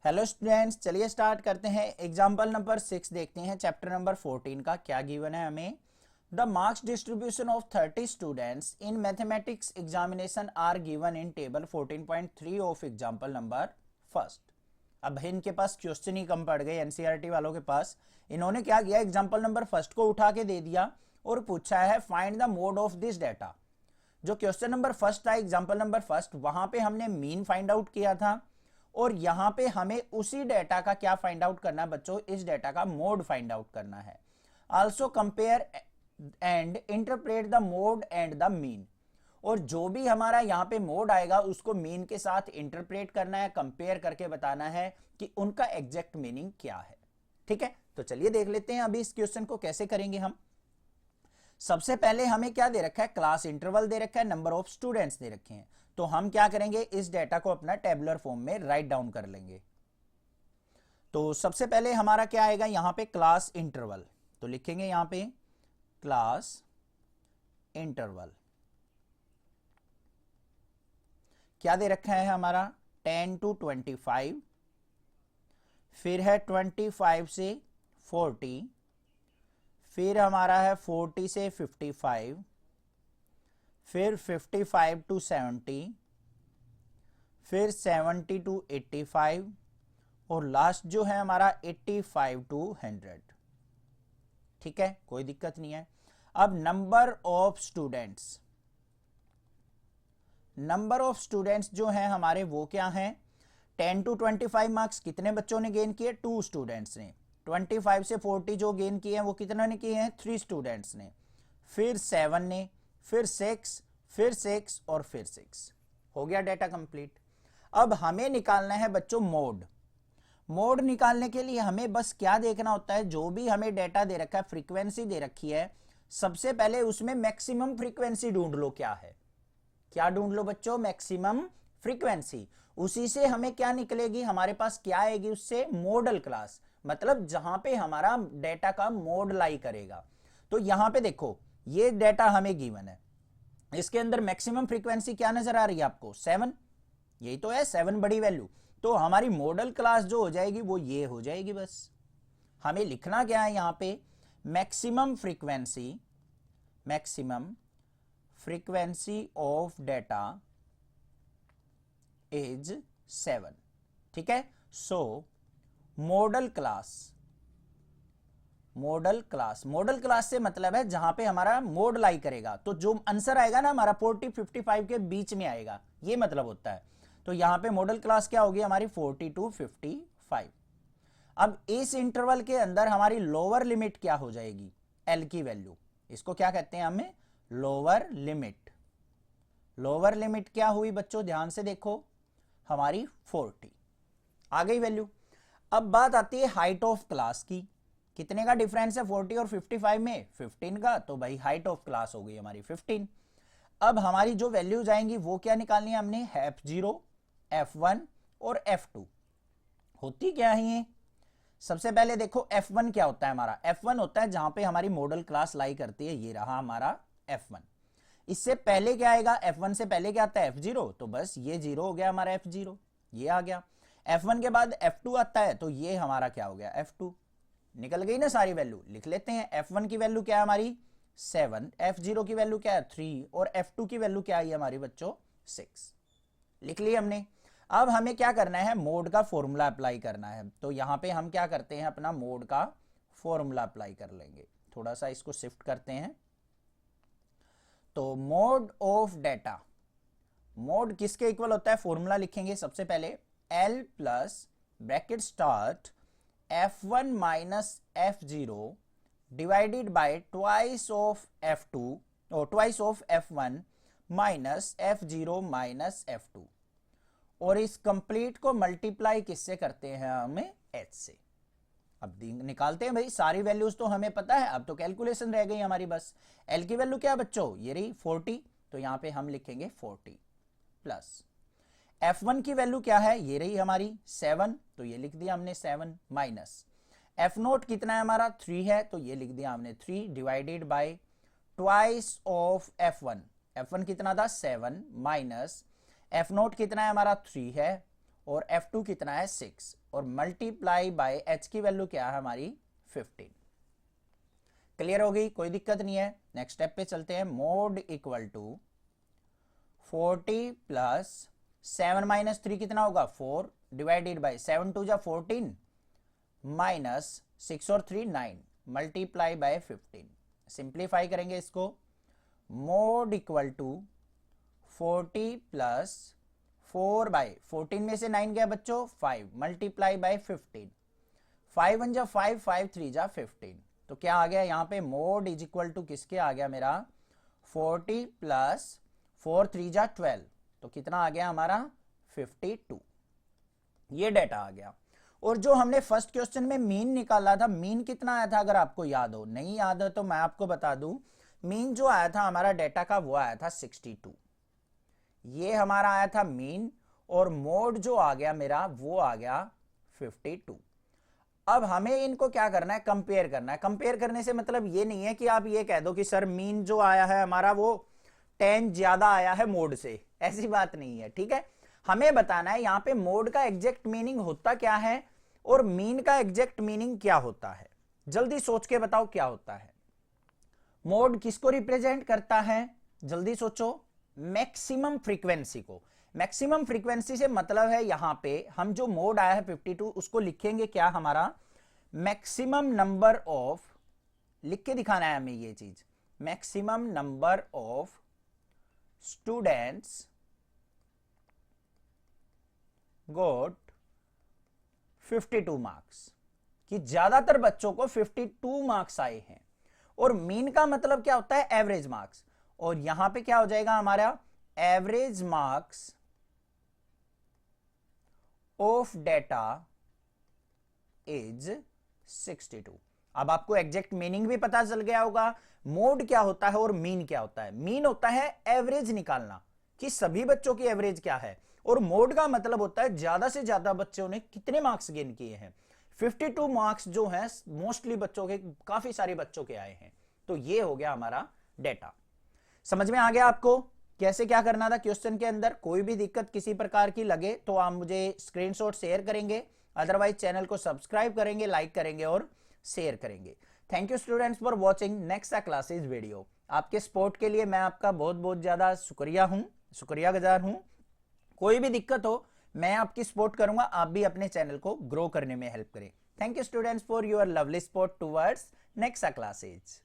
Hello students, चलिए start करते हैं। एग्जाम्पल नंबर 6 देखते हैं। चैप्टर नंबर 14 का क्या गिवन है हमें। The marks distribution of 30 students in mathematics examination are given in table 14.3 of example number first. अब इनके पास क्वेश्चन ही कम पड़ गए एनसीईआरटी वालों के पास। इन्होंने क्या किया, एग्जाम्पल नंबर फर्स्ट को उठा के दे दिया और पूछा है find the mode of this data. जो क्वेश्चन नंबर फर्स्ट था एग्जाम्पल नंबर फर्स्ट, वहां पे हमने मीन फाइंड आउट किया था और यहां पे हमें उसी डेटा का क्या फाइंड आउट करना है बच्चों, इस डेटा का मोड फाइंड आउट करना है। Also compare and interpret the mode and the mean. और जो भी हमारा यहां पे मोड आएगा उसको मीन के साथ इंटरप्रेट करना है, कंपेयर करके बताना है कि उनका एग्जैक्ट मीनिंग क्या है। ठीक है, तो चलिए देख लेते हैं अभी इस क्वेश्चन को कैसे करेंगे हम। सबसे पहले हमें क्या दे रखा है, क्लास इंटरवल दे रखा है, नंबर ऑफ स्टूडेंट्स दे रखे हैं। तो हम क्या करेंगे, इस डेटा को अपना टेबुलर फॉर्म में राइट डाउन कर लेंगे। तो सबसे पहले हमारा क्या आएगा यहां पे, क्लास इंटरवल। तो लिखेंगे यहां पे क्लास इंटरवल। क्या दे रखा है हमारा, 10 to 25, फिर है 25 से 40, फिर हमारा है 40 से 55, फिर 55 to 70, फिर 70 to 85 और लास्ट जो है हमारा 85 to 100। ठीक है, कोई दिक्कत नहीं है। अब number of students, number of students जो हैं हमारे वो क्या हैं, 10 to 25 मार्क्स कितने बच्चों ने गेन किए, 2 स्टूडेंट्स ने। 25 से 40 जो गेन किए हैं वो कितने ने किए हैं, 3 स्टूडेंट्स ने। फिर 7 ने, फिर 6, फिर 6 और फिर 6। हो गया डेटा कंप्लीट। अब हमें निकालना है बच्चों मोड। मोड निकालने के लिए हमें बस क्या देखना होता है, जो भी हमें डेटा दे रखा है, फ्रीक्वेंसी दे रखी है, सबसे पहले उसमें मैक्सिमम फ्रीक्वेंसी ढूंढ लो। क्या है, क्या ढूंढ लो बच्चों, मैक्सिमम फ्रीक्वेंसी। उसी से हमें क्या निकलेगी, हमारे पास क्या आएगी उससे, मॉडल क्लास, मतलब जहां पे हमारा डेटा का मोड लाई करेगा। तो यहां पे देखो ये डेटा हमें गिवन है, इसके अंदर मैक्सिमम फ्रीक्वेंसी क्या नजर आ रही है आपको, 7। यही तो है 7 बड़ी वैल्यू। तो हमारी मॉडल क्लास जो हो जाएगी वो ये हो जाएगी। बस हमें लिखना क्या है यहां पे, maximum frequency, maximum frequency of data is 7। ठीक है, so model class, model class, model class से मतलब है जहां पे हमारा मोड लाई करेगा। तो जो आंसर आएगा ना हमारा 40-55 के बीच में आएगा, ये मतलब होता है। तो यहां पे मॉडल क्लास क्या होगी हमारी, 40 to 55। अब इस इंटरवल के अंदर हमारी लोअर लिमिट क्या हो जाएगी, एल की वैल्यू। इसको क्या कहते हैं हमें, लोअर लिमिट। लोअर लिमिट क्या हुई बच्चों, ध्यान से देखो, हमारी 40 आ गई वैल्यू। अब बात आती है हाइट ऑफ क्लास की। कितने का डिफरेंस है 40 और 55 में, 15 का। तो भाई हाइट ऑफ क्लास हो गई हमारी 15। अब हमारी जो वैल्यूज आएंगी वो क्या निकालनी है हमने, F0, F1 और F2। होती क्या है ये, सबसे पहले देखो F1 क्या होता है हमारा, F1 होता है जहां पे हमारी मॉडल क्लास लाई करती है। ये रहा हमारा F1। इससे पहले क्या आएगा, F1 से पहले क्या आता है, F0। तो बस ये 0 हो गया हमारा F0, ये आ गया। F1 के बाद F2 आता है, तो ये हमारा क्या हो गया, F2। निकल गई ना सारी वैल्यू। लिख लेते हैं, F1 की वैल्यू क्या है हमारी 7, F0 की वैल्यू क्या है 3 और F2 की वैल्यू क्या आई हमारी बच्चों 6। लिख लिया हमने। अब हमें क्या करना है, मोड का फॉर्मूला अप्लाई करना है। तो यहां पे हम क्या करते हैं, अपना मोड का फॉर्मूला अप्लाई कर लेंगे। थोड़ा सा इसको शिफ्ट करते हैं। तो मोड ऑफ डेटा, मोड किसके इक्वल होता है, फॉर्मूला लिखेंगे सबसे पहले, L plus bracket start F1 minus F0 divided by twice of F2 और twice of F1 minus F0 minus F2। और इस कंप्लीट को मल्टीप्लाई किससे करते हैं, हमें H से। अब निकालते हैं भाई, सारी वैल्यूज तो हमें पता है, अब तो कैलकुलेशन रह गई हमारी बस। L की वैल्यू क्या है बच्चों, ये रही 40। तो यहां पे हम लिखेंगे 40 प्लस F1 की वैल्यू क्या है, ये रही हमारी 7। तो ये लिख दिया हमने 7 माइनस F0 कितना है हमारा 3 है, तो ये लिख दिया हमने 3 divided by twice of F1। F1 कितना था 7 माइनस F0 कितना है हमारा 3 है और F2 कितना है 6 और मल्टीप्लाई बाय H की वैल्यू क्या है हमारी 15। क्लियर हो गई, कोई दिक्कत नहीं है। नेक्स्ट स्टेप पे चलते हैं। Mode equal to 40 plus 7 minus 3 कितना होगा 4 डिवाइडेड बाय 7 2 जा 14 माइनस 6 और 3 9 मल्टीप्लाई बाय 15। सिंप्लीफाई करेंगे इसको। Mode equal to 40 plus 4 by 14 में से 9 गया बच्चों 5 मल्टीप्लाई बाय 15। 5 1 जा 5 5 3 जा 15। तो क्या आ गया यहाँ पे मोड इज इक्वल टू किसके आ गया मेरा 40 प्लस 4 3 जा 12। तो कितना आ गया हमारा 52। ये डेटा आ गया। और जो हमने फर्स्ट क्वेश्चन में मीन निकाला था, मीन कितना आया था अगर आपको याद हो, नहीं याद है तो मैं आपको बता दूं, मीन जो आया था हमारा डेटा का वो आया था 62। ये हमारा आया था मीन और मोड जो आ गया मेरा वो आ गया 52। अब हमें इनको क्या करना है कंपेयर करना है। कंपेयर करने से मतलब ये नहीं है कि आप ये कह दो कि सर मीन जो आया है हमारा वो 10 ज्यादा आया है मोड से, ऐसी बात नहीं है, ठीक है। हमें बताना है यहां पे मोड का एग्जैक्ट मीनिंग होता क्या है और मीन का एग्जैक्ट मीनिंग क्या होता है। जल्दी सोच के बताओ क्या होता है। मोड किसको रिप्रेजेंट करता है, जल्दी सोचो, मैक्सिमम फ्रीक्वेंसी को। मैक्सिमम फ्रीक्वेंसी से मतलब है यहां पे हम जो मोड आया है 52 उसको लिखेंगे क्या हमारा मैक्सिमम नंबर ऑफ, लिख के दिखाना है हमें ये चीज, maximum number of students got 52 marks, कि ज्यादातर बच्चों को 52 मार्क्स आए हैं। और मीन का मतलब क्या होता है एवरेज मार्क्स, और यहां पे क्या हो जाएगा हमारा average marks of data is 62। अब आपको एग्जैक्ट मीनिंग भी पता चल गया होगा मोड क्या होता है और मीन क्या होता है। मीन होता है एवरेज निकालना कि सभी बच्चों की एवरेज क्या है, और मोड का मतलब होता है ज्यादा से ज्यादा बच्चों ने कितने मार्क्स गेन किए हैं। 52 मार्क्स जो हैं मोस्टली बच्चों के, काफी सारे बच्चों के आए हैं। तो ये हो गया हमारा डेटा। समझ में आ गया आपको कैसे क्या करना था क्वेश्चन के अंदर। कोई भी दिक्कत किसी प्रकार की लगे तो आप मुझे स्क्रीनशॉट शेयर करेंगे, अदरवाइज चैनल को सब्सक्राइब करेंगे, लाइक करेंगे और शेयर करेंगे। Thank you students for watching next classes video. आपके सपोर्ट के लिए मैं आपका बहुत बहुत ज्यादा शुक्रियागुजार हूं। कोई भी दिक्कत हो मैं आपकी सपोर्ट करूंगा, आप भी अपने चैनल को ग्रो करने में हेल्प करें। Thank you students for your lovely support towards next classes.